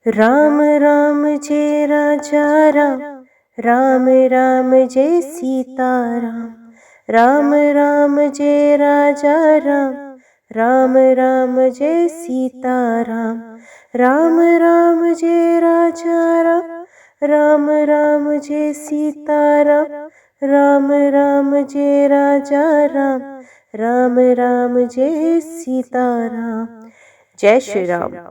राम राम जय राजा राम, राम राम जय सीता राम, राम राम जय राजा राम, राम राम जय सीता राम, राम राम जय राजा राम, राम राम जय सीता राम, राम राम जय राजा राम, राम राम जय सीता राम। जय श्री राम।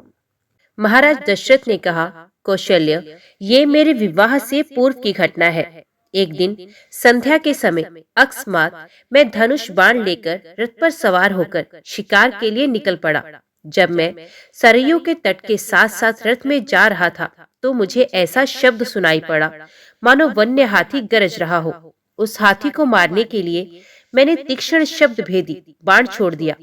महाराज दशरथ ने कहा, कौशल्य, ये मेरे विवाह से पूर्व की घटना है। एक दिन संध्या के समय अकस्मात मैं धनुष बाण लेकर रथ पर सवार होकर शिकार के लिए निकल पड़ा। जब मैं सरयू के तट के साथ साथ रथ में जा रहा था तो मुझे ऐसा शब्द सुनाई पड़ा मानो वन्य हाथी गरज रहा हो। उस हाथी को मारने के लिए मैंने तीक्ष्ण शब्द भेदी बाण छोड़ दिया।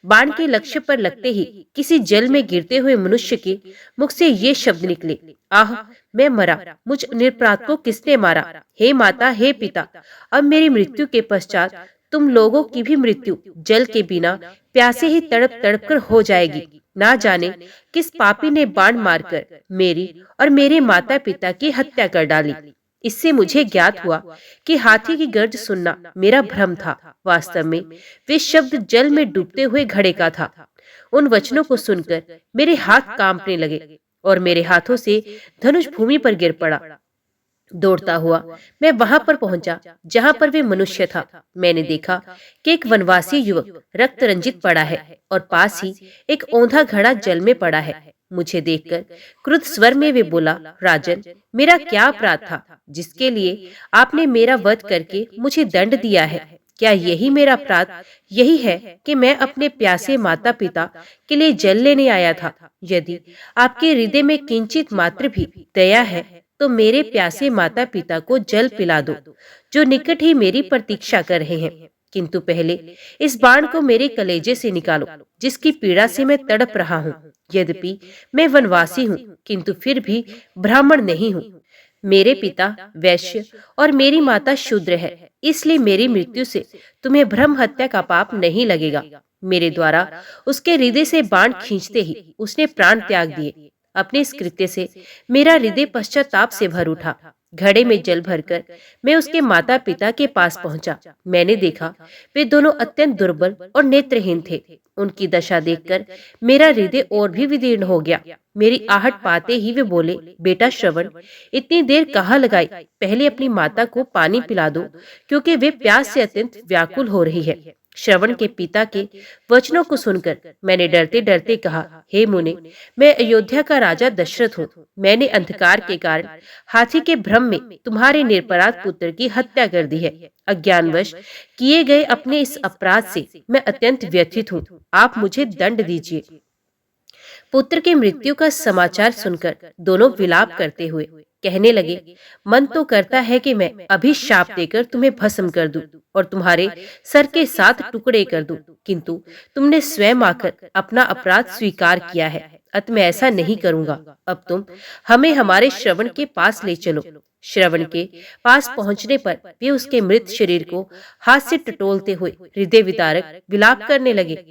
बाण के लक्ष्य पर लगते ही किसी जल में गिरते हुए मनुष्य के मुख से ये शब्द निकले, आह, मैं मरा, मुझ निरपराध को किसने मारा? हे माता, हे पिता, अब मेरी मृत्यु के पश्चात तुम लोगों की भी मृत्यु जल के बिना प्यासे ही तड़प तड़प कर हो जाएगी। ना जाने किस पापी ने बाण मारकर मेरी और मेरे माता पिता की हत्या कर डाली। इससे मुझे ज्ञात हुआ कि हाथी की गर्ज सुनना मेरा भ्रम था। वास्तव में वे शब्द जल में डूबते हुए घड़े का था। उन वचनों को सुनकर मेरे हाथ कांपने लगे और मेरे हाथों से धनुष भूमि पर गिर पड़ा। दौड़ता हुआ मैं वहां पर पहुंचा जहां पर वे मनुष्य था। मैंने देखा कि एक वनवासी युवक रक्त रंजित पड़ा है और पास ही एक औंधा घड़ा जल में पड़ा है। मुझे देखकर क्रुद्ध स्वर में वे बोला, राजन, मेरा क्या अपराध था जिसके लिए आपने मेरा वध करके मुझे दंड दिया है? क्या यही मेरा अपराध यही है कि मैं अपने प्यासे माता पिता के लिए जल लेने आया था? यदि आपके हृदय में किंचित मात्र भी दया है तो मेरे प्यासे माता पिता को जल पिला दो, जो निकट ही मेरी प्रतीक्षा कर रहे हैं। किंतु पहले इस बाण को मेरे कलेजे से निकालो, जिसकी पीड़ा से मैं तड़प रहा हूँ। यद्यपि मैं वनवासी हूँ, किंतु फिर भी ब्राह्मण नहीं हूँ। मेरे पिता वैश्य और मेरी माता शूद्र है, इसलिए मेरी मृत्यु से तुम्हें ब्रह्म हत्या का पाप नहीं लगेगा। मेरे द्वारा उसके हृदय से बाण खींचते ही उसने प्राण त्याग दिए। अपने इस कृत्य से मेरा हृदय पश्चाताप से भर उठा। घड़े में जल भरकर मैं उसके माता पिता के पास पहुंचा। मैंने देखा वे दोनों अत्यंत दुर्बल और नेत्रहीन थे। उनकी दशा देखकर मेरा हृदय और भी विदीर्ण हो गया। मेरी आहट पाते ही वे बोले, बेटा श्रवण, इतनी देर कहाँ लगाई? पहले अपनी माता को पानी पिला दो, क्योंकि वे प्यास से अत्यंत व्याकुल हो रही है। श्रवण के पिता के वचनों को सुनकर मैंने डरते डरते कहा, हे मुने, मैं अयोध्या का राजा दशरथ हूँ। मैंने अंधकार के कारण हाथी के भ्रम में तुम्हारे निरपराध पुत्र की हत्या कर दी है। अज्ञानवश किए गए अपने इस अपराध से मैं अत्यंत व्यथित हूँ। आप मुझे दंड दीजिए। पुत्र की मृत्यु का समाचार सुनकर दोनों विलाप करते हुए कहने लगे, मन तो करता है कि मैं अभी शाप देकर तुम्हें भस्म कर दूं और तुम्हारे सर के 7 टुकड़े कर दूं, किंतु तुमने स्वयं आकर अपना अपराध स्वीकार किया है, अतः मैं ऐसा नहीं करूंगा। अब तुम हमें हमारे श्रवण के पास ले चलो। श्रवण के पास पहुंचने पर वे उसके मृत शरीर को हाथ से टटोलते हुए हृदय विदारक विलाप करने लगे।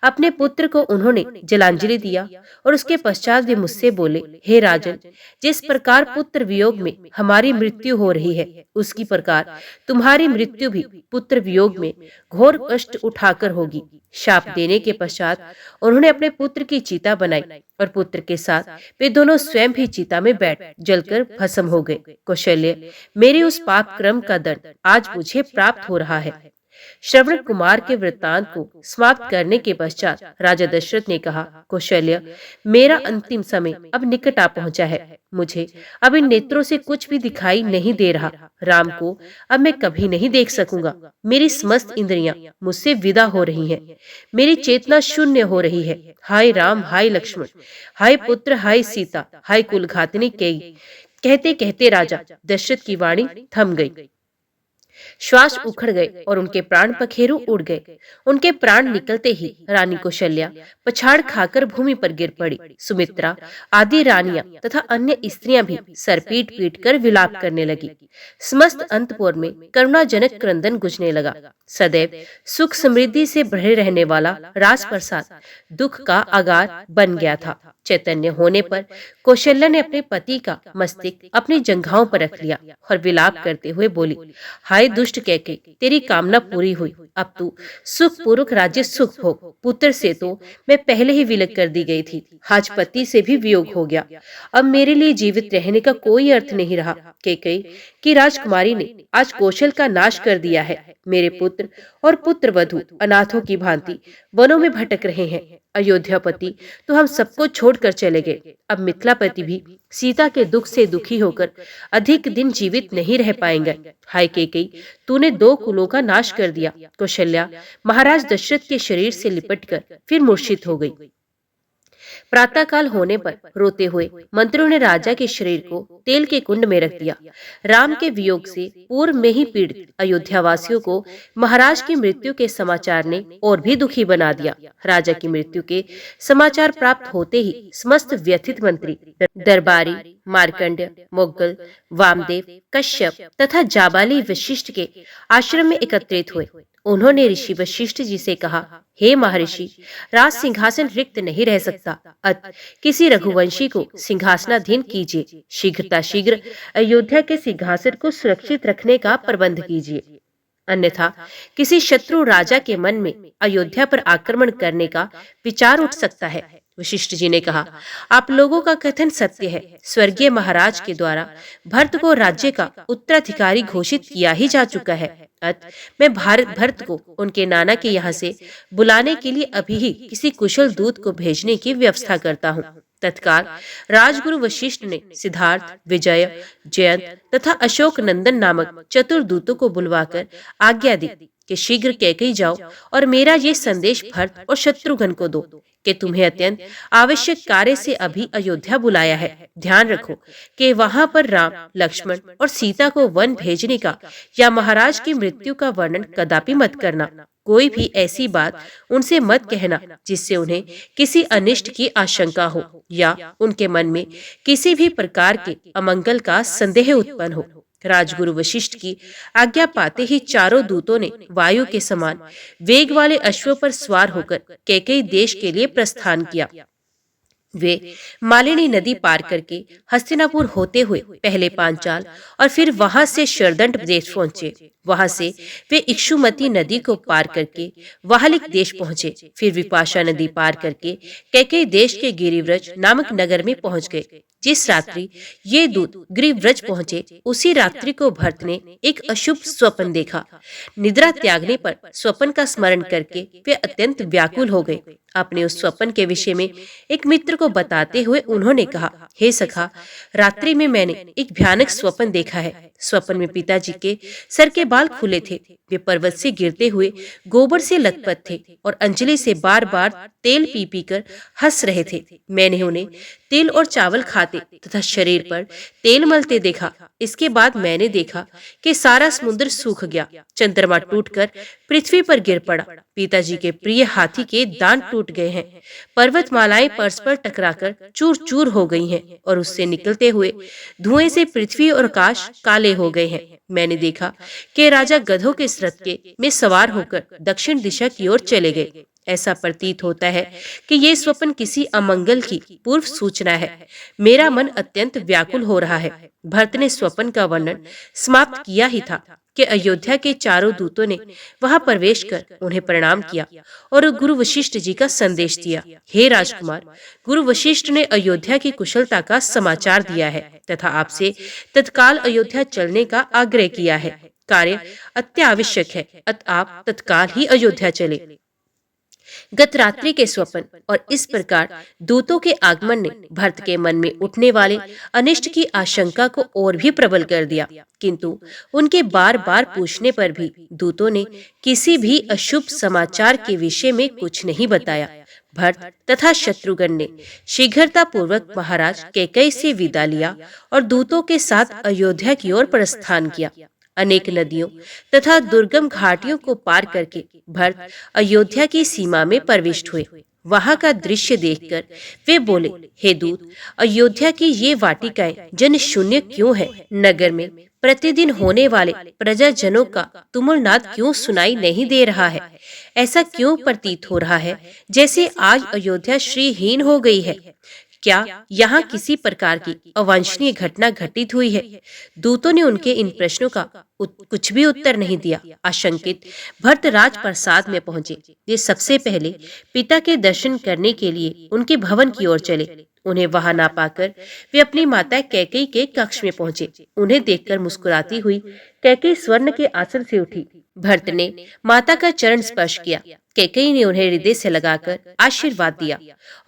अपने पुत्र को उन्होंने जलांजलि दिया और उसके पश्चात वे मुझसे बोले, हे राजन, जिस प्रकार पुत्र वियोग में हमारी मृत्यु हो रही है, उसकी प्रकार तुम्हारी मृत्यु भी पुत्र वियोग में घोर कष्ट उठाकर होगी। शाप देने के पश्चात उन्होंने अपने पुत्र की चिता बनाई और पुत्र के साथ वे दोनों स्वयं भी चिता में बैठ जलकर भस्म हो गए। कौशल्य, मेरे उस पाप क्रम का दंड आज मुझे प्राप्त हो रहा है। श्रवण कुमार के वृत्तांत को समाप्त करने के पश्चात राजा दशरथ ने कहा, कौशल्य, मेरा अंतिम समय अब निकट आ पहुंचा है। मुझे अब इन नेत्रों से कुछ भी दिखाई नहीं दे रहा। राम को अब मैं कभी नहीं देख सकूंगा। मेरी समस्त इंद्रियां मुझसे विदा हो रही हैं। मेरी चेतना शून्य हो रही है। हाय राम, हाय लक्ष्मण, हाय पुत्र, हाय सीता, हाय कुलघातिनी कैकेयी। कहते कहते राजा दशरथ की वाणी थम गई। श्वास उखड़ गए और उनके प्राण पखेरु उड़ गए। उनके प्राण निकलते ही रानी कौशल्या पछाड़ खाकर भूमि पर गिर पड़ी। सुमित्रा आदि रानियां तथा अन्य स्त्रियां भी सर पीट पीट कर विलाप करने लगी। समस्त अंतपुर में करुणाजनक क्रंदन गुजने लगा। सदैव सुख समृद्धि से भरे रहने वाला राजप्रसाद दुख का आगार बन गया था। चैतन्य होने पर कौशल्या ने अपने पति का मस्तिष्क अपनी जंघाओं पर रख लिया और विलाप करते हुए बोली, हाय दुष्ट कैकेयी, तेरी कामना पूरी हुई। अब तू सुख पूर्वक राज्य सुख भोग। पुत्र से तो मैं पहले ही विलग कर दी गई थी, आज पति से भी वियोग हो गया। अब मेरे लिए जीवित रहने का कोई अर्थ नहीं रहा। कैकेयी की राजकुमारी ने आज कौशल का नाश कर दिया है। मेरे पुत्र और पुत्र वधू अनाथों की भांति वनों में भटक रहे हैं। अयोध्यापति तो हम सबको छोड़कर चले गए। अब मिथिलापति भी सीता के दुख से दुखी होकर अधिक दिन जीवित नहीं रह पाएंगे। हाय कैकेयी, तूने 2 कुलों का नाश कर दिया। कौशल्या महाराज दशरथ के शरीर से लिपटकर फिर मूर्छित हो गई। प्रातःकाल होने पर रोते हुए मंत्रियों ने राजा के शरीर को तेल के कुंड में रख दिया। राम के वियोग से पूर्व में ही पीड़ित अयोध्यावासियों को महाराज की मृत्यु के समाचार ने और भी दुखी बना दिया। राजा की मृत्यु के समाचार प्राप्त होते ही समस्त व्यथित मंत्री दरबारी मार्कंड्य, मुगल, वामदेव, कश्यप तथा जाबाली वशिष्ठ के आश्रम में एकत्रित हुए। उन्होंने ऋषि वशिष्ठ जी से कहा, हे महर्षि, राज सिंहासन रिक्त नहीं रह सकता। अतः किसी रघुवंशी को सिंहासनाधीन कीजिए। शीघ्र अयोध्या के सिंहासन को सुरक्षित रखने का प्रबंध कीजिए, अन्यथा किसी शत्रु राजा के मन में अयोध्या पर आक्रमण करने का विचार उठ सकता है। वशिष्ठ जी ने कहा, आप लोगों का कथन सत्य है। स्वर्गीय महाराज के द्वारा भरत को राज्य का उत्तराधिकारी घोषित किया ही जा चुका है। अतः मैं भरत को उनके नाना के यहाँ से बुलाने के लिए अभी ही किसी कुशल दूत को भेजने की व्यवस्था करता हूँ। तत्काल राजगुरु वशिष्ठ ने सिद्धार्थ, विजय, जयंत तथा अशोक नंदन नामक चतुर दूतों को बुलवाकर आज्ञा दी कि शीघ्र कैकेयी जाओ और मेरा ये संदेश भरत और शत्रुघ्न को दो कि तुम्हें अत्यंत आवश्यक कार्य से अभी अयोध्या बुलाया है। ध्यान रखो कि वहां पर राम, लक्ष्मण और सीता को वन भेजने का या महाराज की मृत्यु का वर्णन कदापि मत करना। कोई भी ऐसी बात उनसे मत कहना जिससे उन्हें किसी अनिष्ट की आशंका हो या उनके मन में किसी भी प्रकार के अमंगल का संदेह उत्पन्न हो। राजगुरु वशिष्ठ की आज्ञा पाते ही चारों दूतों ने वायु के समान वेग वाले अश्वों पर सवार होकर कैकेयी देश के लिए प्रस्थान किया। वे मालिनी नदी पार करके हस्तिनापुर होते हुए पहले पांचाल और फिर वहां से शरदंड देश पहुंचे। वहां से वे इक्षुमती नदी को पार करके वाहलिक देश पहुंचे। फिर विपाशा नदी पार करके कैकेयी देश के गिरिव्रज नामक नगर में पहुंच गए। जिस रात्रि ये दूत गिरिव्रज पहुंचे, उसी रात्रि को भरत ने एक अशुभ स्वप्न देखा। निद्रा त्यागने पर स्वप्न का स्मरण करके वे अत्यंत व्याकुल हो गए। अपने उस स्वप्न के विषय में एक मित्र को बताते हुए उन्होंने कहा, हे सखा, रात्रि में मैंने एक भयानक स्वप्न देखा है। स्वप्न में पिताजी के सर के बाल खुले थे। वे पर्वत से गिरते हुए गोबर से लथपथ थे और अंजलि से बार बार तेल पी पी कर हंस रहे थे। मैंने उन्हें तिल और चावल खाते तथा शरीर पर तेल मलते देखा। इसके बाद मैंने देखा कि सारा समुद्र सूख गया, चंद्रमा टूटकर पृथ्वी पर गिर पड़ा, पिताजी के प्रिय हाथी के दांत टूट गए हैं, पर्वतमालाएं परस्पर टकराकर चूर चूर हो गई हैं और उससे निकलते हुए धुएं से पृथ्वी और आकाश काले हो गए हैं। मैंने देखा कि राजा गधों के रथ के में सवार होकर दक्षिण दिशा की ओर चले गए। ऐसा प्रतीत होता है कि ये स्वप्न किसी अमंगल की पूर्व सूचना है। मेरा मन अत्यंत व्याकुल हो रहा है। भरत ने स्वप्न का वर्णन समाप्त किया ही था कि अयोध्या के चारों दूतों ने वहां प्रवेश कर उन्हें प्रणाम किया और गुरु वशिष्ठ जी का संदेश दिया। हे राजकुमार, गुरु वशिष्ठ ने अयोध्या की कुशलता का समाचार दिया है तथा आपसे तत्काल अयोध्या चलने का आग्रह किया है। कार्य अत्यावश्यक है, अतः आप तत्काल ही अयोध्या चले। गत रात्रि के स्वप्न और इस प्रकार दूतों के आगमन ने भरत के मन में उठने वाले अनिष्ट की आशंका को और भी प्रबल कर दिया, किंतु उनके बार बार पूछने पर भी दूतों ने किसी भी अशुभ समाचार के विषय में कुछ नहीं बताया। भरत तथा शत्रुघ्न ने शीघ्रता पूर्वक महाराज कैकेयी से विदा लिया और दूतों के साथ अयोध्या की ओर प्रस्थान किया। अनेक नदियों तथा दुर्गम घाटियों को पार करके भरत अयोध्या की सीमा में प्रविष्ट हुए। वहां का दृश्य देखकर वे बोले, हे दूत, अयोध्या की ये वाटिकाएं जन शून्य क्यों है? नगर में प्रतिदिन होने वाले प्रजाजनों का तुमुलनाद क्यों सुनाई नहीं दे रहा है? ऐसा क्यों प्रतीत हो रहा है जैसे आज अयोध्या श्रीहीन हो गई है? क्या यहाँ किसी प्रकार की अवांछनीय घटना घटित हुई है? दूतों ने उनके इन प्रश्नों का कुछ भी उत्तर नहीं दिया। आशंकित भरत राजप्रसाद में पहुंचे। वे सबसे पहले पिता के दर्शन करने के लिए उनके भवन की ओर चले। उन्हें वहां ना पाकर वे अपनी माता कैकेयी के कक्ष में पहुंचे। उन्हें देखकर मुस्कुराती हुई कैकेयी स्वर्ण के आसन से उठी। भरत ने माता का चरण स्पर्श किया। कैकेयी ने उन्हें हृदय से लगाकर आशीर्वाद दिया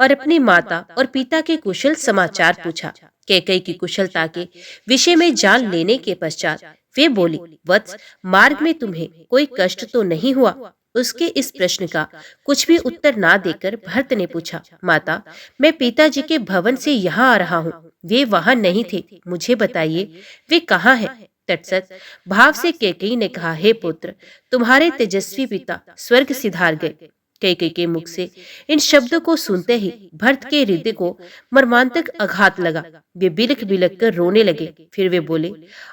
और अपनी माता और पिता के कुशल समाचार पूछा। कैकेयी की कुशलता के विषय में जान लेने के पश्चात वे बोली, वत्स, मार्ग में तुम्हें कोई कष्ट तो नहीं हुआ? उसके इस प्रश्न का कुछ भी उत्तर ना देकर भरत ने पूछा, माता, मैं पिताजी के भवन से यहाँ आ रहा हूँ। वे वहां नहीं थे। मुझे बताइए वे कहाँ हैं? तटस्थ भाव से कैकेयी ने कहा, हे पुत्र, तुम्हारे तेजस्वी पिता स्वर्ग सिधार गए। कैकेयी के मुख से इन शब्दों को सुनते ही भरत के हृदय को मर्मांतक आघात लगा। वे बिलख बिलख कर रोने लगे। फिर वे बोले,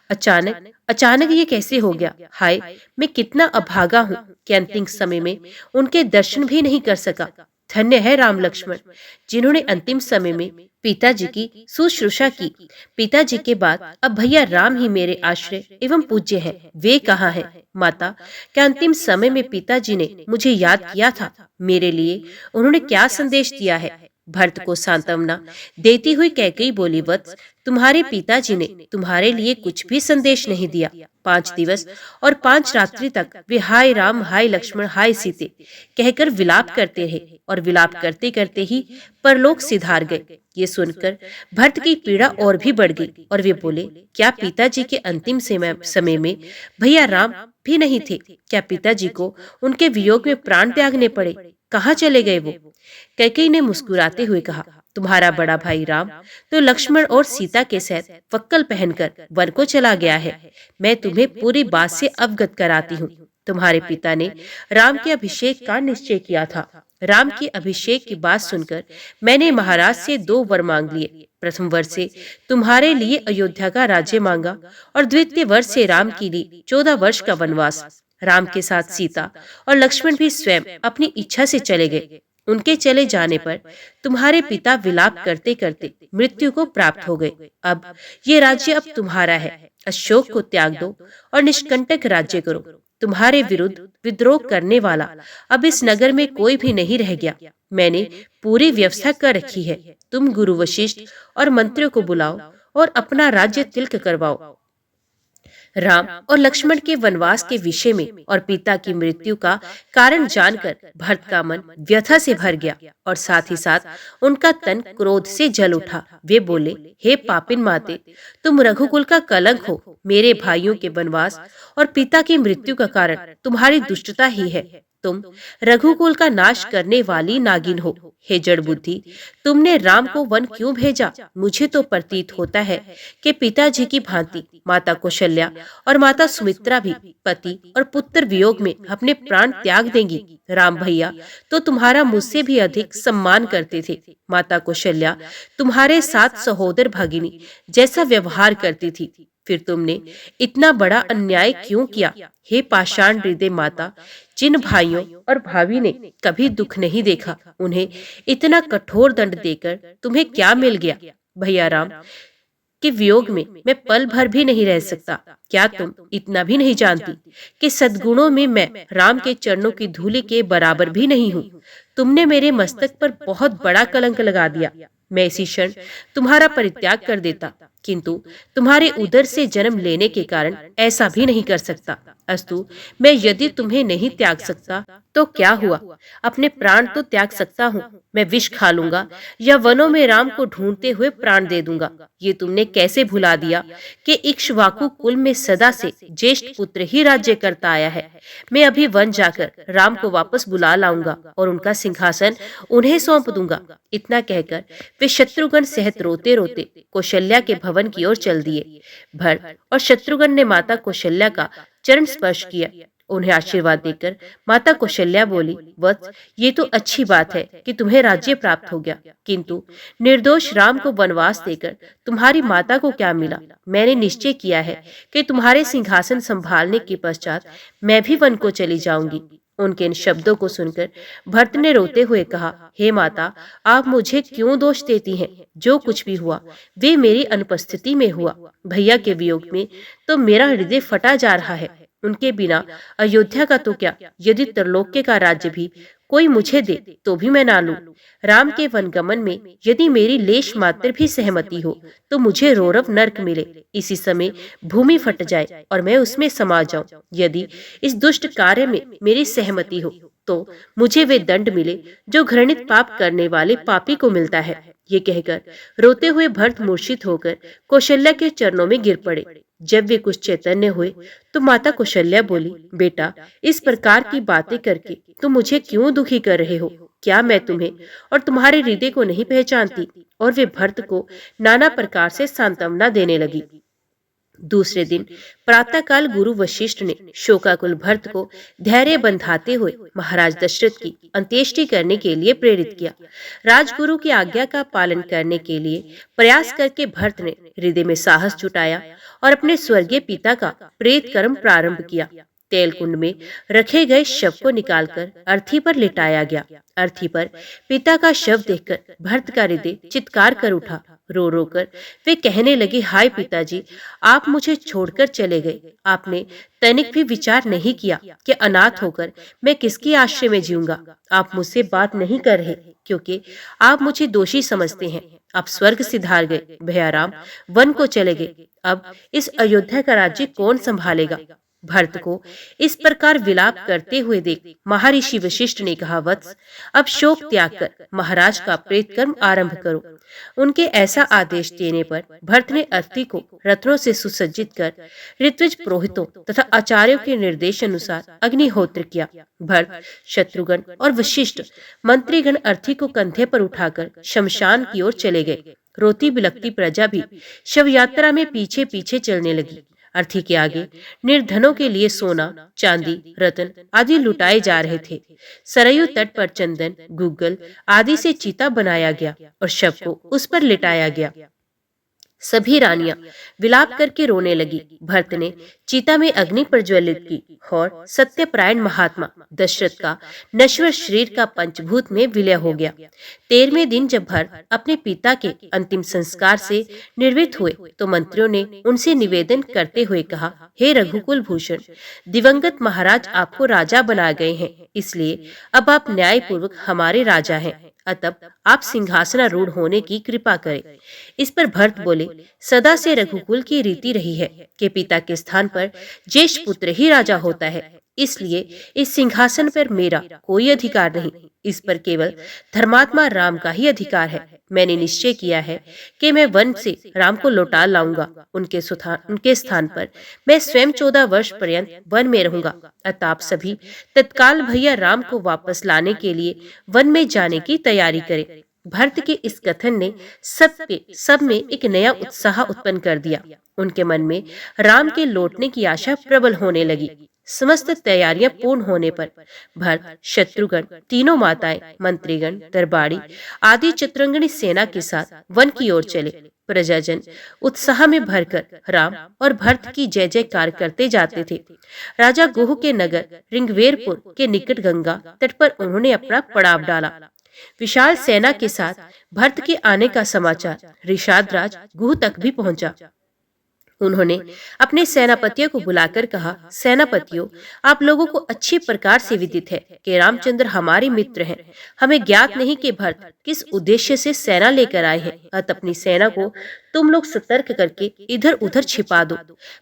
अचानक अचानक ये कैसे हो गया? हाय, मैं कितना अभागा हूँ कि अंतिम समय में उनके दर्शन भी नहीं कर सका। धन्य है राम लक्ष्मण, जिन्होंने अंतिम समय में पिताजी की शुश्रूषा की। पिताजी के बाद अब भैया राम ही मेरे आश्रय एवं पूज्य हैं। वे कहाँ हैं? माता, क्या अंतिम समय में पिताजी ने मुझे याद किया था? मेरे लिए उन्होंने क्या संदेश दिया है? भरत को सांत्वना देती हुई कैकेयी बोली, वत्स, तुम्हारे पिताजी ने तुम्हारे लिए कुछ भी संदेश नहीं दिया। 5 दिवस और 5 रात्रि तक वे हाय राम, हाय लक्ष्मण, हाय सीते कहकर विलाप करते रहे और विलाप करते करते ही परलोक सिधार गए। ये सुनकर भरत की पीड़ा और भी बढ़ गई और वे बोले, क्या पिताजी के अंतिम समय में भैया राम भी नहीं थे? क्या पिताजी को उनके वियोग में प्राण त्यागने पड़े? कहाँ चले गए वो? कैकेयी ने मुस्कुराते हुए कहा, तुम्हारा बड़ा भाई राम तो लक्ष्मण और सीता के साथ वक्कल पहनकर वन को चला गया है। मैं तुम्हें पूरी बात से अवगत कराती हूँ। तुम्हारे पिता ने राम के अभिषेक का निश्चय किया था। राम के अभिषेक की बात सुनकर मैंने महाराज से 2 वर मांग लिए। प्रथम वर से तुम्हारे लिए अयोध्या का राज्य मांगा और द्वितीय वर्ष से राम के लिए 14 वर्ष का वनवास। राम के साथ सीता और लक्ष्मण भी स्वयं अपनी इच्छा से चले गए। उनके चले जाने पर तुम्हारे पिता विलाप करते करते मृत्यु को प्राप्त हो गए। अब ये राज्य अब तुम्हारा है। अशोक को त्याग दो और निष्कंटक राज्य करो। तुम्हारे विरुद्ध विद्रोह करने वाला अब इस नगर में कोई भी नहीं रह गया। मैंने पूरी व्यवस्था कर रखी है। तुम गुरु वशिष्ठ और मंत्रियों को बुलाओ और अपना राज्य तिलक करवाओ। राम और लक्ष्मण के वनवास के विषय में और पिता की मृत्यु का कारण जानकर भरत का मन व्यथा से भर गया और साथ ही साथ उनका तन क्रोध से जल उठा। वे बोले, हे पापिन माते, तुम रघुकुल का कलंक हो। मेरे भाइयों के वनवास और पिता की मृत्यु का कारण तुम्हारी दुष्टता ही है। तुम रघुकुल का नाश करने वाली नागिन हो। हे जड़ बुद्धि, तुमने राम को वन क्यों भेजा? मुझे तो प्रतीत होता है कि पिताजी की भांति माता कौशल्या और माता सुमित्रा भी पति और पुत्र वियोग में अपने प्राण त्याग देंगी। राम भैया तो तुम्हारा मुझसे भी अधिक सम्मान करते थे। माता कौशल्या तुम्हारे साथ सहोदर भगिनी जैसा व्यवहार करती थी। फिर तुमने इतना बड़ा अन्याय क्यों किया? हे पाषाण हृदय माता, जिन भाइयों और भाभी ने कभी दुख नहीं देखा, उन्हें इतना कठोर दंड देकर तुम्हें क्या मिल गया? भैया राम के वियोग में मैं पल भर भी नहीं रह सकता। क्या तुम इतना भी नहीं जानती कि सद्गुणों में मैं राम के चरणों की धूलि के बराबर भी नहीं हूँ? तुमने मेरे मस्तक पर बहुत बड़ा कलंक लगा दिया। मैं इसी क्षण तुम्हारा परित्याग कर देता, किंतु तुम्हारे उदर से जन्म लेने के कारण ऐसा भी नहीं कर सकता। अस्तु, मैं यदि तुम्हें नहीं त्याग सकता तो क्या हुआ? अपने प्राण तो त्याग सकता हूँ। मैं विष खा लूंगा या वनों में राम को ढूंढते हुए प्राण दे दूंगा। ये तुमने कैसे भुला दिया कि इक्ष्वाकु कुल में सदा से ज्येष्ठ पुत्र ही राज्य करता आया है। मैं अभी वन जाकर राम को वापस बुला लाऊंगा और उनका सिंहासन उन्हें सौंप दूंगा। इतना कहकर वे शत्रुघ्न सहित रोते रोते कौशल्या के भवन की ओर चल दिए। भरत और शत्रुघ्न ने माता कौशल्या का चरण स्पर्श किया। उन्हें आशीर्वाद देकर माता कौशल्या बोली, वत्स, ये तो अच्छी बात है कि तुम्हें राज्य प्राप्त हो गया, किंतु निर्दोष राम को वनवास देकर तुम्हारी माता को क्या मिला? मैंने निश्चय किया है कि तुम्हारे सिंहासन संभालने के पश्चात मैं भी वन को चली जाऊंगी। उनके इन शब्दों को सुनकर भरत ने रोते हुए कहा, हे माता, आप मुझे क्यों दोष देती हैं? जो कुछ भी हुआ वे मेरी अनुपस्थिति में हुआ। भैया के वियोग में तो मेरा हृदय फटा जा रहा है। उनके बिना अयोध्या का तो क्या, यदि त्रिलोक्य का राज्य भी कोई मुझे दे तो भी मैं ना लूं। राम के वनगमन में यदि मेरी लेश मात्र भी सहमति हो तो मुझे रौरव नरक मिले। इसी समय भूमि फट जाए और मैं उसमें समा जाऊं। यदि इस दुष्ट कार्य में मेरी सहमति हो तो मुझे वे दंड मिले जो घृणित पाप करने वाले पापी को मिलता है। ये कहकर रोते हुए भरत मूर्छित होकर कौशल्या के चरणों में गिर पड़े। जब वे कुछ चैतन्य हुए तो माता कौशल्या बोली, बेटा, इस प्रकार की बातें करके तुम मुझे क्यों दुखी कर रहे हो? क्या मैं तुम्हें और तुम्हारे हृदय को नहीं पहचानती? और वे भरत को नाना प्रकार से सांत्वना देने लगी। दूसरे दिन प्रातःकाल गुरु वशिष्ठ ने शोकाकुल भरत को धैर्य बंधाते हुए महाराज दशरथ की अंत्येष्टि करने के लिए प्रेरित किया। राजगुरु की आज्ञा का पालन करने के लिए प्रयास करके भरत ने हृदय में साहस जुटाया और अपने स्वर्गीय पिता का प्रेत कर्म प्रारंभ किया। तेल कुंड में रखे गए शव को निकालकर अर्थी पर लिटाया गया। अर्थी पर पिता का शव देखकर भरत का हृदय चित्कार कर उठा। रो रो कर वे कहने लगे, हाय पिताजी, आप मुझे छोड़कर चले गए। आपने तनिक भी विचार नहीं किया कि अनाथ होकर मैं किसके आश्रय में जीऊंगा। आप मुझसे बात नहीं कर रहे क्योंकि आप मुझे दोषी समझते हैं। आप स्वर्ग सिधार गए, भैयाराम वन को चले गए। अब इस अयोध्या का राज्य कौन संभालेगा? भरत को इस प्रकार विलाप करते हुए देख महर्षि वशिष्ठ ने कहा, वत्स, अब शोक त्याग कर महाराज का प्रेत कर्म आरंभ करो। उनके ऐसा आदेश देने पर भरत ने अर्थी को रत्नों से सुसज्जित कर ऋत्विज पुरोहितों तथा आचार्यों के निर्देश अनुसार अग्निहोत्र किया। भरत, शत्रुघ्न और वशिष्ठ मंत्रीगण अर्थी को कंधे पर उठाकर शमशान की ओर चले गए। रोती बिलखती प्रजा भी शव यात्रा में पीछे पीछे चलने लगी। अर्थी के आगे निर्धनों के लिए सोना, चांदी, रत्न आदि लुटाए जा रहे थे। सरयू तट पर चंदन, गूगल आदि से चीता बनाया गया और शव को उस पर लिटाया गया। सभी रानियां विलाप करके रोने लगी। भरत ने चीता में अग्नि प्रज्वलित की और सत्यपरायण महात्मा दशरथ का नश्वर शरीर का पंचभूत में विलय हो गया। 13वें दिन जब भरत अपने पिता के अंतिम संस्कार से निर्वृत्त हुए तो मंत्रियों ने उनसे निवेदन करते हुए कहा, हे रघुकुल भूषण, दिवंगत महाराज आपको राजा बना गए हैं, इसलिए अब आप न्यायपूर्वक हमारे राजा हैं। अतः आप सिंहासनारूढ़ होने की कृपा करें। इस पर भरत बोले, सदा से रघुकुल की रीति रही है कि पिता के स्थान पर ज्येष्ठ पुत्र ही राजा होता है, इसलिए इस सिंहासन पर मेरा कोई अधिकार नहीं। इस पर केवल धर्मात्मा राम का ही अधिकार है। मैंने निश्चय किया है कि मैं वन से राम को लौटा लाऊंगा। उनके स्थान पर मैं स्वयं 14 वर्ष पर्यंत वन में रहूंगा। अतः आप सभी तत्काल भैया राम को वापस लाने के लिए वन में जाने की तैयारी करें। भरत के इस कथन ने सब में एक नया उत्साह उत्पन्न कर दिया। उनके मन में राम के लौटने की आशा प्रबल होने लगी। समस्त तैयारियां पूर्ण होने पर भरत, शत्रुघ्न, तीनों माताएं, मंत्रीगण, दरबारी आदि चतुरंगनी सेना के साथ वन की ओर चले। प्रजाजन उत्साह में भरकर राम और भरत की जय जयकार करते जाते थे। राजा गुह के नगर ऋग्वेरपुर के निकट गंगा तट पर उन्होंने अपना पड़ाव डाला। विशाल सेना के साथ भरत के आने का समाचार ऋषादराज गुह तक भी पहुंचा। उन्होंने अपने सेनापतियों को बुलाकर कहा, सेनापतियों, आप लोगों को अच्छी प्रकार से विदित है कि रामचंद्र हमारे मित्र हैं। हमें ज्ञात नहीं कि भरत किस उद्देश्य से सेना लेकर आए हैं। अतः अपनी सेना को तुम लोग सतर्क करके इधर उधर छिपा दो।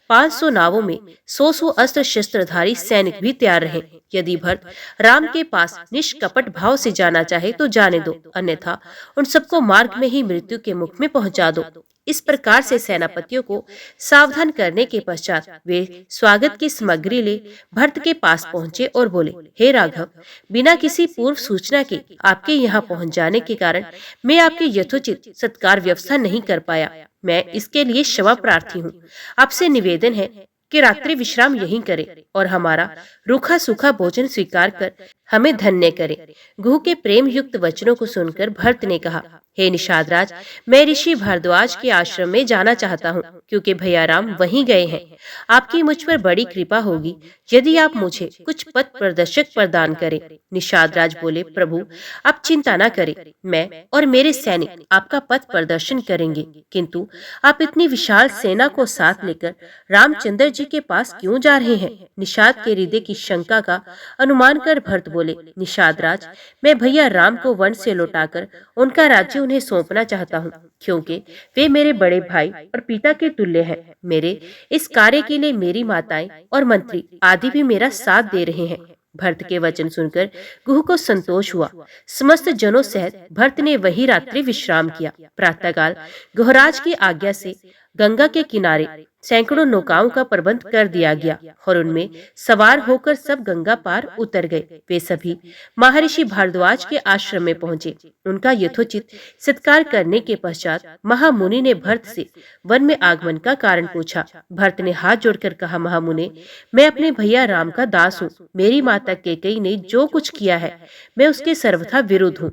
500 नावों में 100 अस्त्र शस्त्रधारी सैनिक भी तैयार रहे। यदि भरत राम के पास निष्कपट भाव से जाना चाहे तो जाने दो, अन्यथा उन सबको मार्ग में ही मृत्यु के मुख में पहुंचा दो। इस प्रकार से सेनापतियों को सावधान करने के पश्चात वे स्वागत की सामग्री ले भरत के पास पहुंचे और बोले, हे राघव, बिना किसी पूर्व सूचना के आपके यहाँ पहुंच जाने के कारण मैं आपके यथोचित सत्कार व्यवस्था नहीं कर पाया। मैं इसके लिए क्षमा प्रार्थी हूँ। आपसे निवेदन है कि रात्रि विश्राम यहीं करें और हमारा रूखा सूखा भोजन स्वीकार कर हमें धन्य करें। गुह के प्रेम युक्त वचनों को सुनकर भरत ने कहा, हे निषादराज, मैं ऋषि भारद्वाज के आश्रम में जाना चाहता हूँ। क्योंकि भैया राम वहीं गए हैं। आपकी मुझ पर बड़ी कृपा होगी यदि आप मुझे कुछ पथ प्रदर्शक प्रदान करें। निषाद राज बोले, प्रभु आप चिंता न करें, मैं और मेरे सैनिक आपका पथ प्रदर्शन करेंगे, किंतु आप इतनी विशाल सेना को साथ लेकर रामचंद्र जी के पास क्यों जा रहे हैं? निषाद के हृदय की शंका का अनुमान कर भरत बोले, निषाद राज, मैं भैया राम को वन से लौटाकर उनका राज्य उन्हें सौंपना चाहता हूँ, क्योंकि वे मेरे बड़े भाई और पिता के तुल्य हैं। मेरे इस कार्य के लिए मेरी माताएं और मंत्री आदि भी मेरा साथ दे रहे हैं। भरत के वचन सुनकर गुह को संतोष हुआ। समस्त जनों सहित भरत ने वही रात्रि विश्राम किया। प्रातःकाल गुहराज की आज्ञा से गंगा के किनारे सैकड़ों नौकाओं का प्रबंध कर दिया गया और उनमें सवार होकर सब गंगा पार उतर गए। वे सभी महर्षि भारद्वाज के आश्रम में पहुंचे। उनका यथोचित सत्कार करने के पश्चात महामुनि ने भरत से वन में आगमन का कारण पूछा। भरत ने हाथ जोड़कर कहा, महामुने, मैं अपने भैया राम का दास हूँ। मेरी माता कैकेयी ने जो कुछ किया है मैं उसके सर्वथा विरुद्ध हूँ।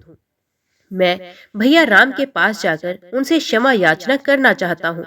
मैं भैया राम के पास जाकर उनसे क्षमा याचना करना चाहता हूँ।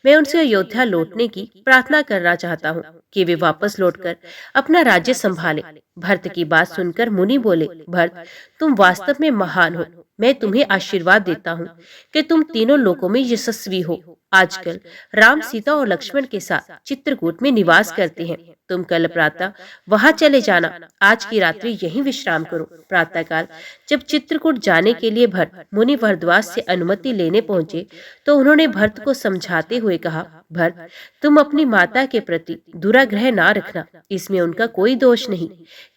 मैं उनसे अयोध्या लौटने की प्रार्थना करना चाहता हूँ कि वे वापस लौटकर अपना राज्य संभालें। भरत की बात सुनकर मुनि बोले, भरत, तुम वास्तव में महान हो। मैं तुम्हें आशीर्वाद देता हूँ कि तुम तीनों लोकों में यशस्वी हो। आजकल राम, सीता और लक्ष्मण के साथ चित्रकूट में निवास करते हैं। तुम कल प्रातः वहां चले जाना। आज की रात्रि यहीं विश्राम करो। प्रातःकाल जब चित्रकूट जाने के लिए भरत मुनि भारद्वाज से अनुमति लेने पहुंचे तो उन्होंने भरत को समझाते हुए कहा, भरत, तुम अपनी माता के प्रति दुराग्रह ना रखना। इसमें उनका कोई दोष नहीं।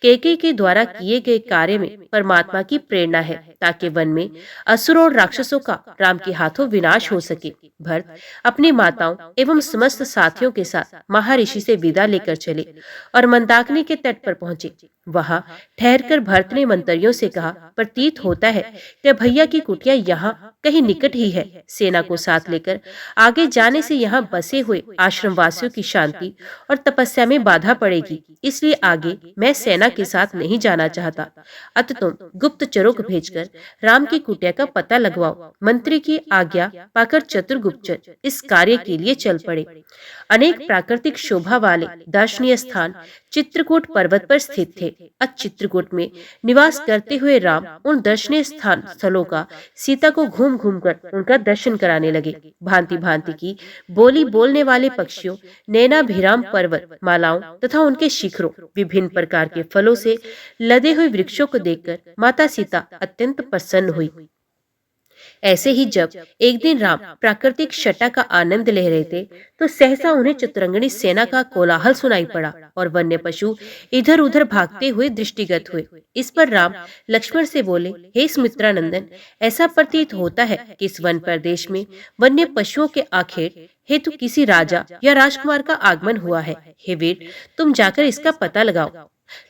कैकेयी के द्वारा किए गए कार्य में परमात्मा की प्रेरणा है, ताकि वन में असुरों और राक्षसों का राम के हाथों विनाश हो सके। भरत अपनी माताओं एवं समस्त साथियों के साथ महर्षि से विदा लेकर चले और मंदाकिनी के तट पर पहुंचे। वहां ठहरकर भरत ने मंत्रियों से कहा, प्रतीत होता है कि भैया की कुटिया यहाँ कहीं निकट ही है। सेना को साथ लेकर आगे जाने से यहाँ बसे हुए आश्रम वासियों की शांति और तपस्या में बाधा पड़ेगी, इसलिए आगे मैं सेना के साथ नहीं जाना चाहता। अतः तुम गुप्तचरों को भेजकर राम की कुटिया का पता लगवाओ। मंत्री की आज्ञा पाकर चतुर्गुप्तचर इस कार्य के लिए चल पड़े। अनेक प्राकृतिक शोभा वाले दर्शनीय स्थान चित्रकूट पर्वत पर स्थित थे। चित्रकूट में निवास करते हुए राम उन दर्शनीय स्थलों का सीता को घूम घूम कर उनका दर्शन कराने लगे। भांति भांति की बोली बोलने वाले पक्षियों, नैनाभिराम पर्वत मालाओं तथा उनके शिखरों, विभिन्न प्रकार के फलों से लदे हुए वृक्षों को देखकर माता सीता अत्यंत प्रसन्न हुई। ऐसे ही जब एक दिन राम प्राकृतिक छटा का आनंद ले रहे थे तो सहसा उन्हें चतुरंगनी सेना का कोलाहल सुनाई पड़ा और वन्य पशु इधर उधर भागते हुए दृष्टिगत हुए। इस पर राम लक्ष्मण से बोले, हे सुमित्रानंदन, ऐसा प्रतीत होता है कि इस वन प्रदेश में वन्य पशुओं के आखेट हेतु किसी राजा या राजकुमार का आगमन हुआ है। हे वीर, तुम जाकर इसका पता लगाओ।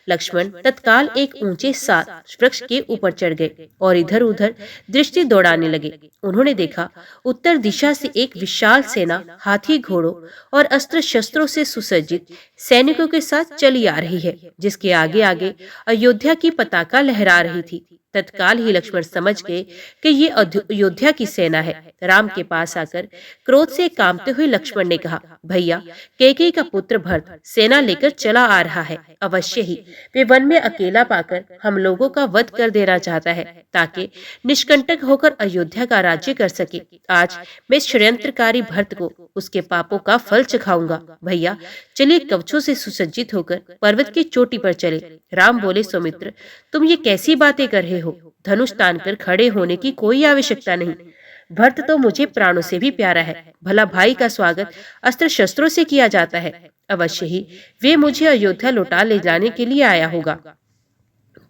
लक्ष्मण तत्काल एक ऊंचे सात वृक्ष के ऊपर चढ़ गए और इधर उधर दृष्टि दौड़ाने लगे। उन्होंने देखा उत्तर दिशा से एक विशाल सेना हाथी, घोड़ों और अस्त्र शस्त्रों से सुसज्जित सैनिकों के साथ चली आ रही है, जिसके आगे आगे अयोध्या की पताका लहरा रही थी। तत्काल ही लक्ष्मण समझ गए कि ये अयोध्या की सेना है। राम के पास आकर क्रोध से कांपते हुए लक्ष्मण ने कहा, भैया, कैकेयी का पुत्र भरत सेना लेकर चला आ रहा है। अवश्य ही वे वन में अकेला पाकर हम लोगों का वध कर देना चाहता है, ताकि निष्कंटक होकर अयोध्या का राज्य कर सके। आज मैं षड्यंत्रकारी भरत को उसके पापों का फल चखाऊंगा। भैया, चलिए कवचों से सुसज्जित होकर पर्वत की चोटी पर चले। राम बोले, सौमित्र, तुम ये कैसी बातें कर रहे हो? धनुष तानकर खड़े होने की कोई आवश्यकता नहीं। भरत तो मुझे प्राणों से भी प्यारा है। भला भाई का स्वागत अस्त्र शस्त्रों से किया जाता है। अवश्य ही वे मुझे अयोध्या लौटा ले जाने के लिए आया होगा।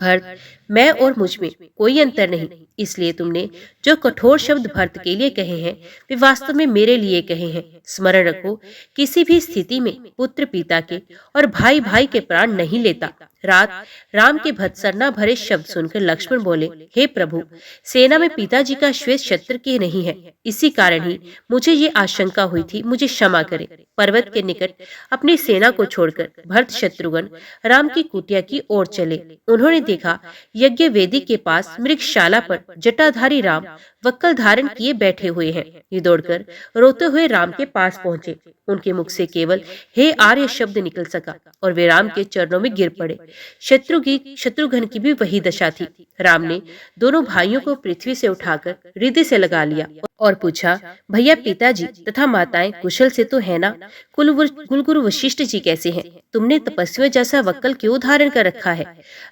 भरत, मैं और मुझ में कोई अंतर नहीं, इसलिए तुमने जो कठोर शब्द भरत के लिए कहे हैं वे वास्तव में मेरे लिए कहे हैं। स्मरण रखो, किसी भी स्थिति में पुत्र पिता के और भाई भाई के प्राण नहीं लेता। रात राम के भत्सरना भरे शब्द सुनकर लक्ष्मण बोले, हे प्रभु, सेना में पिताजी का श्वेत छत्र के नहीं है, इसी कारण ही मुझे ये आशंका हुई थी। मुझे क्षमा करें। पर्वत के निकट अपनी सेना को छोड़कर भरत शत्रुघ्न राम की कुटिया की ओर चले। उन्होंने देखा यज्ञ वेदी के पास मृगशाला पर जटाधारी राम वक्कल धारण किए बैठे हुए हैं। ये दौड़कर रोते हुए राम के पास पहुंचे। उनके मुख से केवल हे आर्य शब्द निकल सका और वे राम के चरणों में गिर पड़े। शत्रुघ्न की भी वही दशा थी। राम ने दोनों भाइयों को पृथ्वी से उठाकर हृदय से लगा लिया और पूछा, भैया पिताजी तथा माताएं कुशल से तो है ना? कुलगुरु वशिष्ठ जी कैसे हैं? तुमने तपस्वियों जैसा वक्कल क्यों धारण कर रखा है?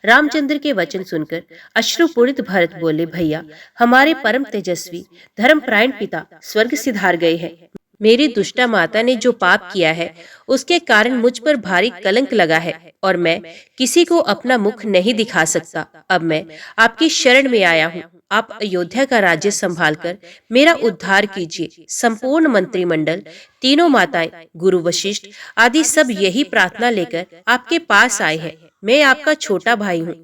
रामचंद्र के वचन सुनकर अश्रुपूरित भरत बोले, भैया हमारे परम तेजस्वी धर्मपरायण पिता स्वर्ग सिधार गए हैं। मेरी दुष्टा माता ने जो पाप किया है उसके कारण मुझ पर भारी कलंक लगा है और मैं किसी को अपना मुख नहीं दिखा सकता। अब मैं आपकी शरण में आया हूँ। आप अयोध्या का राज्य संभालकर मेरा उद्धार कीजिए। संपूर्ण मंत्रिमंडल, तीनों माताएं, गुरु वशिष्ठ आदि सब यही प्रार्थना लेकर आपके पास आए हैं। मैं आपका छोटा भाई हूँ,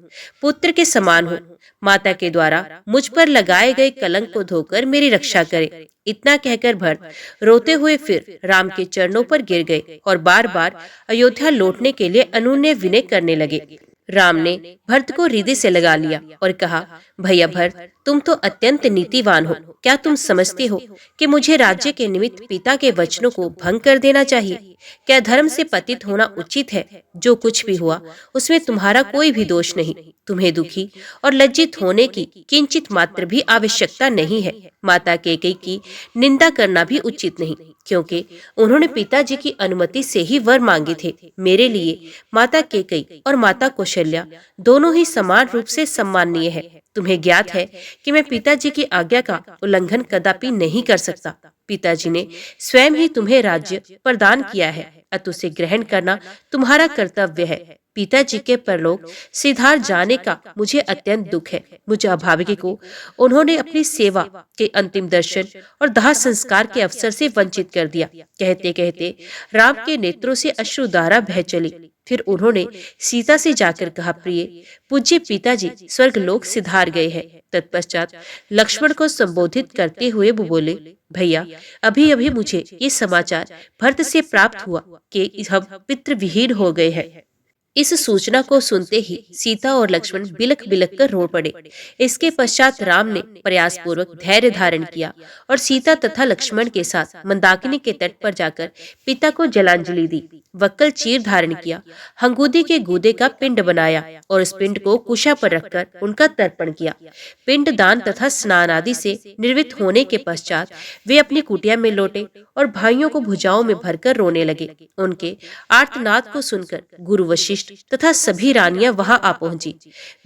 पुत्र के समान हूँ। माता के द्वारा मुझ पर लगाए गए कलंक को धोकर मेरी रक्षा करे। इतना कहकर भरत रोते हुए फिर राम के चरणों पर गिर गए और बार बार अयोध्या लौटने के लिए अनुनय विनय करने लगे। राम ने भरत को हृदय से लगा लिया और कहा, भैया भरत, तुम तो अत्यंत नीतिवान हो। क्या तुम समझते हो कि मुझे राज्य के निमित्त पिता के वचनों को भंग कर देना चाहिए? क्या धर्म से पतित होना उचित है? जो कुछ भी हुआ उसमें तुम्हारा कोई भी दोष नहीं। तुम्हें दुखी और लज्जित होने की किंचित मात्र भी आवश्यकता नहीं है। माता कैकेयी की निंदा करना भी उचित नहीं, क्योंकि उन्होंने पिताजी की अनुमति से ही वर मांगे थे। मेरे लिए माता कैकेयी और माता कौशल्या दोनों ही समान रूप से सम्माननीय है। तुम्हें ज्ञात है कि मैं पिताजी की आज्ञा का उल्लंघन कदापि नहीं कर सकता। पिताजी ने स्वयं ही तुम्हें राज्य प्रदान किया है, अतः उसे ग्रहण करना तुम्हारा कर्तव्य है। पिताजी के परलोक सिधार जाने का मुझे अत्यंत दुख है। मुझे अभागे को उन्होंने अपनी सेवा के अंतिम दर्शन और दाह संस्कार के अवसर से वंचित कर दिया। कहते कहते राम के नेत्रों से अश्रुधारा बह चली। फिर उन्होंने सीता से जाकर कहा, प्रिय पूज्य पिताजी स्वर्गलोक सिधार गए हैं। तत्पश्चात लक्ष्मण को संबोधित करते हुए वो बोले, भैया अभी अभी मुझे ये समाचार भरत से प्राप्त हुआ कि हम पितृविहीन हो गए हैं। इस सूचना को सुनते ही सीता और लक्ष्मण बिलख बिलख कर रो पड़े। इसके पश्चात राम ने प्रयास पूर्वक धैर्य धारण किया और सीता तथा लक्ष्मण के साथ मंदाकिनी के तट पर जाकर पिता को जलांजलि दी। वक्कल चीर धारण किया, हंगूदी के गूदे का पिंड बनाया और उस पिंड को कुशा पर रखकर उनका तर्पण किया। पिंड दान तथा स्नान आदि से निर्वृत्त होने के पश्चात वे अपनी कुटिया में लौटे और भाइयों को भुजाओं में भरकर रोने लगे। उनके आर्तनाद को सुनकर गुरु वशिष्ठ तथा सभी रानियां वहां आ पहुंची।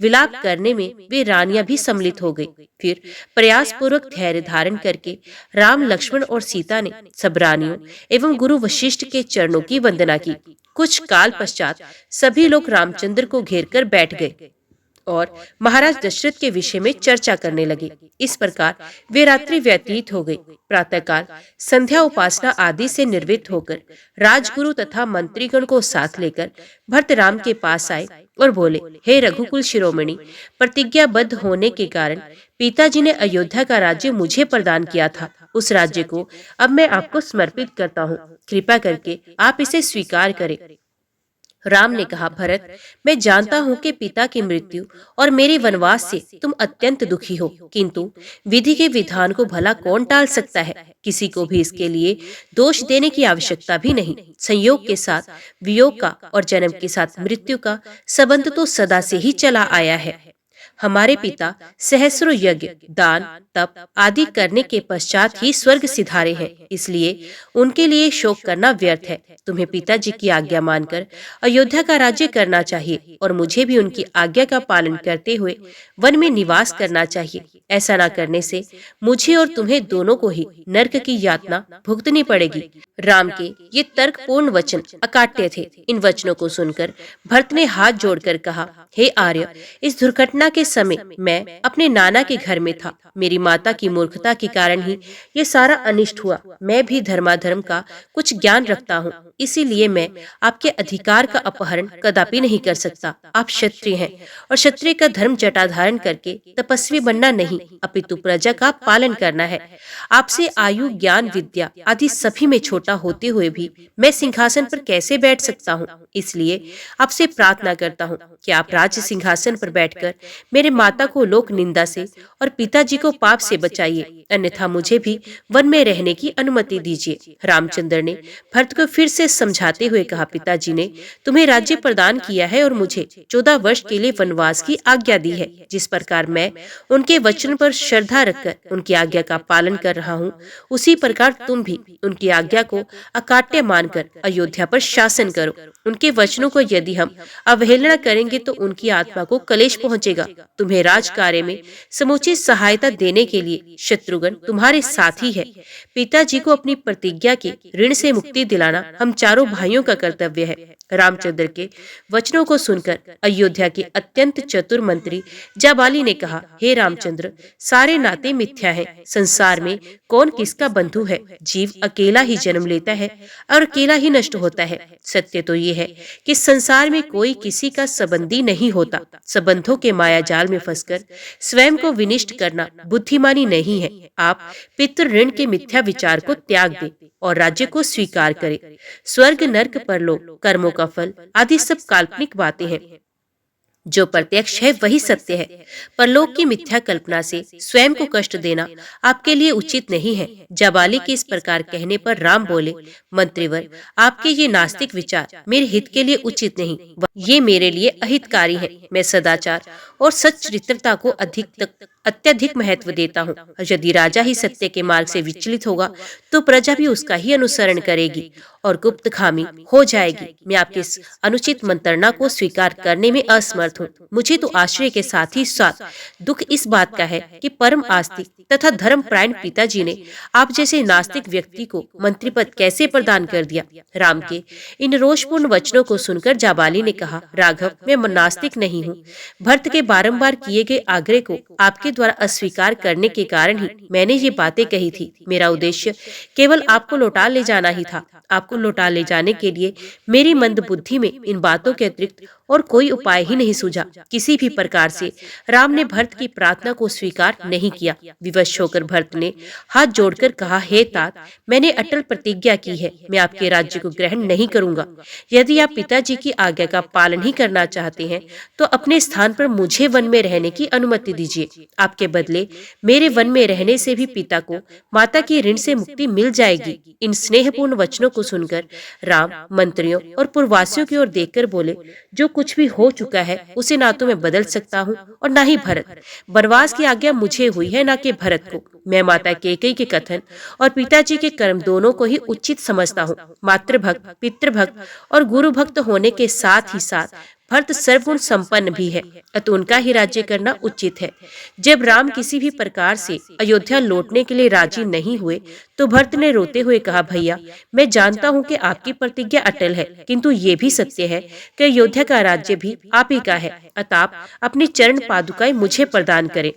विलाप करने में वे रानियां भी सम्मिलित हो गई। फिर प्रयास पूर्वक धैर्य धारण करके राम, लक्ष्मण और सीता ने सब रानियों एवं गुरु वशिष्ठ के चरणों की वंदना की। कुछ काल पश्चात सभी लोग रामचंद्र को घेर कर बैठ गए और महाराज दशरथ के विषय में चर्चा करने लगे। इस प्रकार वे रात्रि व्यतीत हो गई। प्रातःकाल संध्या उपासना आदि से निर्वृत्त होकर राजगुरु तथा मंत्रीगण को साथ लेकर भरत राम के पास आए और बोले, हे रघुकुल शिरोमणि, प्रतिज्ञाबद्ध होने के कारण पिताजी ने अयोध्या का राज्य मुझे प्रदान किया था। उस राज्य को अब मैं आपको समर्पित करता हूँ। कृपा करके आप इसे स्वीकार करें। राम ने कहा, भरत, मैं जानता हूँ कि पिता की मृत्यु और मेरे वनवास से तुम अत्यंत दुखी हो, किंतु विधि के विधान को भला कौन टाल सकता है? किसी को भी इसके लिए दोष देने की आवश्यकता भी नहीं। संयोग के साथ वियोग का और जन्म के साथ मृत्यु का संबंध तो सदा से ही चला आया है। हमारे पिता सहस्रों यज्ञ, दान, तप आदि करने के पश्चात ही स्वर्ग सिधारे हैं, इसलिए उनके लिए शोक करना व्यर्थ है। तुम्हें पिताजी की आज्ञा मानकर अयोध्या का राज्य करना चाहिए और मुझे भी उनकी आज्ञा का पालन करते हुए वन में निवास करना चाहिए। ऐसा न करने से मुझे और तुम्हें दोनों को ही नरक की यातना भुगतनी पड़ेगी। राम के ये तर्कपूर्ण वचन अकाट्य थे। इन वचनों को सुनकर भरत ने हाथ जोड़कर कहा, हे आर्य, इस दुर्घटना के समय मैं अपने नाना के घर में था। मेरी माता की मूर्खता के कारण ही ये सारा अनिष्ट हुआ। मैं भी धर्माधर्म का कुछ ज्ञान रखता हूँ, इसीलिए मैं आपके अधिकार का अपहरण कदापि नहीं कर सकता। आप क्षत्रिय हैं और क्षत्रिय का धर्म जटा धारण करके तपस्वी बनना नहीं, अपितु प्रजा का पालन करना है। आपसे आयु, ज्ञान, विद्या आदि सभी में छोटा होते हुए भी मैं सिंहासन पर कैसे बैठ सकता हूँ? इसलिए आपसे प्रार्थना करता हूँ कि आप राज्य सिंहासन पर बैठकर मेरे माता को लोक निंदा से और पिताजी को पाप से बचाइए, अन्यथा मुझे भी वन में रहने की अनुमति दीजिए। रामचंद्र ने भरत को फिर से समझाते हुए कहा, पिताजी ने तुम्हें राज्य प्रदान किया है और मुझे 14 वर्ष के लिए वनवास की आज्ञा दी है। जिस प्रकार मैं उनके वचन पर श्रद्धा रखकर उनकी आज्ञा का पालन कर रहा हूँ, उसी प्रकार तुम भी उनकी आज्ञा को अकाट्य मानकर अयोध्या पर शासन करो। उनके वचनों को यदि हम अवहेलना करेंगे तो उनकी आत्मा को कलेश पहुंचेगा। तुम्हें राज कार्य में समुचित सहायता देने के लिए शत्रुघ्न तुम्हारे साथी है। पिताजी को अपनी प्रतिज्ञा के ऋण से मुक्ति दिलाना हम चारों भाइयों का कर्तव्य है। रामचंद्र के वचनों को सुनकर अयोध्या के अत्यंत चतुर मंत्री जाबाली ने कहा, हे रामचंद्र, सारे नाते मिथ्या हैं। संसार में कौन किसका बंधु है? जीव अकेला ही जन्म लेता है और अकेला ही नष्ट होता है। सत्य तो ये है कि संसार में कोई किसी का संबंधी नहीं होता। संबंधों के माया जाल में फंसकर स्वयं को विनिष्ट करना बुद्धिमानी नहीं है। आप पितृ ऋण के मिथ्या विचार को त्याग दें और राज्य को स्वीकार करें। स्वर्ग, नर्क, परलोक, कर्मों का फल आदि सब काल्पनिक बातें हैं। जो प्रत्यक्ष है वही सत्य है। परलोक की मिथ्या कल्पना से स्वयं को कष्ट देना आपके लिए उचित नहीं है। जाबाली के इस प्रकार कहने पर राम बोले, मंत्रीवर, आपके ये नास्तिक विचार मेरे हित के लिए उचित नहीं, ये मेरे लिए अहितकारी है। मैं सदाचार और सच्चरित्रता को अत्यधिक महत्व देता हूँ। यदि राजा ही सत्य के मार्ग से विचलित होगा तो प्रजा भी उसका ही अनुसरण करेगी और गुप्तखामी हो जाएगी। मैं आपकी इस अनुचित मंत्रणा को स्वीकार करने में असमर्थ हूँ। मुझे तो आश्चर्य के साथ ही साथ दुख इस बात का है कि परम आस्तिक तथा धर्मपरायण पिताजी ने आप जैसे नास्तिक व्यक्ति को मंत्री पद कैसे प्रदान कर दिया। राम के इन रोषपूर्ण वचनों को सुनकर जाबाली ने कहा, राघव, मैं नास्तिक नहीं हूँ। भरत के बारंबार किए गए आग्रह को आपके द्वारा अस्वीकार करने के कारण ही मैंने ये बातें कही थी। मेरा उद्देश्य केवल आपको लौटा ले जाना ही था। आपको लौटा ले जाने के लिए मेरी मंद बुद्धि में इन बातों के अतिरिक्त और कोई उपाय ही नहीं सूझा। किसी भी प्रकार से राम ने भरत की प्रार्थना को स्वीकार नहीं किया। विवश होकर भरत ने हाथ जोड़कर कहा, हे तात, मैंने अटल प्रतिज्ञा की है, मैं आपके राज्य को ग्रहण नहीं करूंगा। यदि आप पिताजी की आज्ञा का पालन ही करना चाहते हैं तो अपने स्थान पर मुझे वन में रहने की अनुमति दीजिए। आपके बदले मेरे वन में रहने से भी पिता को माता की ऋण से मुक्ति मिल जाएगी। इन स्नेहपूर्ण वचनों को सुनकर राम मंत्रियों और पुरवासियों की ओर देखकर बोले, जो कुछ भी हो चुका है उसे ना तो मैं बदल सकता हूँ और ना ही भरत। वनवास की आज्ञा मुझे हुई है, ना कि भरत को। मैं माता कैकेयी के कथन और पिताजी के कर्म दोनों को ही उचित समझता हूँ। मातृभक्त, पितृभक्त और गुरु भक्त होने के साथ ही साथ भरत सर्वगुण संपन्न भी है, अतः उनका ही राज्य करना उचित है। जब राम किसी भी प्रकार से अयोध्या लौटने के लिए राजी नहीं हुए तो भरत ने रोते हुए कहा, भैया, मैं जानता हूँ कि आपकी प्रतिज्ञा अटल है, किंतु ये भी सत्य है कि अयोध्या का राज्य भी आप ही का है। अतः आप अपनी चरण पादुकाएं मुझे प्रदान करें।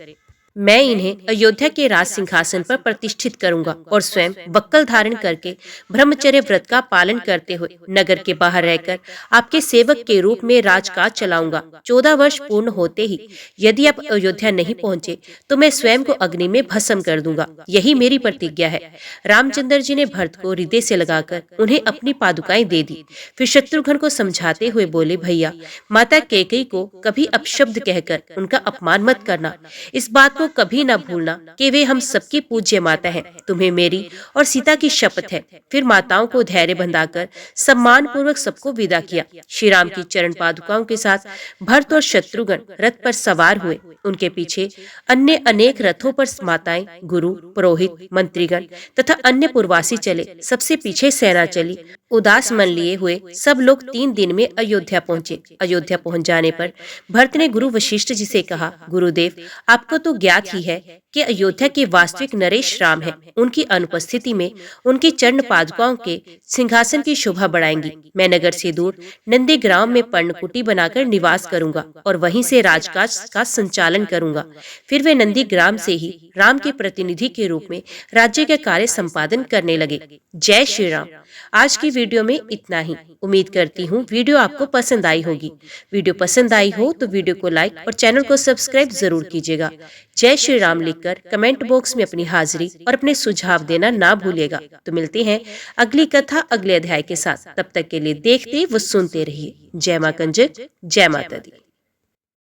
मैं इन्हें अयोध्या के राज सिंहासन पर प्रतिष्ठित करूंगा और स्वयं बक्कल धारण करके ब्रह्मचर्य व्रत का पालन करते हुए नगर के बाहर रहकर आपके सेवक के रूप में राजकाज चलाऊंगा। 14 वर्ष पूर्ण होते ही यदि आप अयोध्या नहीं पहुंचे तो मैं स्वयं को अग्नि में भस्म कर दूंगा। यही मेरी प्रतिज्ञा है। रामचंद्र जी ने भरत को हृदय से लगाकर उन्हें अपनी पादुकाएं दे दी। फिर शत्रुघ्न को समझाते हुए बोले, भैया, माता कैकेयी को कभी अपशब्द कहकर उनका अपमान मत करना। इस बात कभी न भूलना कि वे हम सबकी पूज्य माता हैं। तुम्हें मेरी और सीता की शपथ है। फिर माताओं को धैर्य बंधाकर सम्मान पूर्वक सबको विदा किया। श्री राम की चरण पादुकाओं के साथ भरत और शत्रुघ्न रथ पर सवार हुए। उनके पीछे अन्य अनेक रथों पर माताएं, गुरु, पुरोहित, मंत्रीगण तथा अन्य पुरवासी चले। सबसे पीछे सेना चली। उदास मन लिए हुए सब लोग 3 दिन में अयोध्या पहुंचे। अयोध्या पहुंच जाने पर भरत ने गुरु वशिष्ठ जी से कहा, गुरुदेव, आपको तो ज्ञात ही है कि अयोध्या के वास्तविक नरेश राम है। उनकी अनुपस्थिति में उनकी चरण पादुकाओं के सिंहासन की शोभा बढ़ाएंगी। मैं नगर से दूर नंदीग्राम में पर्णकुटी बनाकर निवास करूंगा और वहीं से राजकाज का संचालन करूंगा। फिर वे नंदीग्राम से ही राम के प्रतिनिधि के रूप में राज्य के कार्य संपादन करने लगे। जय श्री राम। आज की वीडियो में इतना ही। उम्मीद करती हूँ वीडियो आपको पसंद आई होगी। वीडियो पसंद आई हो तो वीडियो को लाइक और चैनल को सब्सक्राइब जरूर कीजिएगा। जय श्री राम लिखकर कमेंट बॉक्स में अपनी हाजिरी और अपने सुझाव देना ना भूलिएगा। तो मिलते हैं अगली कथा अगले अध्याय के साथ। तब तक के लिए देखते व सुनते रहिए। जय मां कंजक, जय माता दी।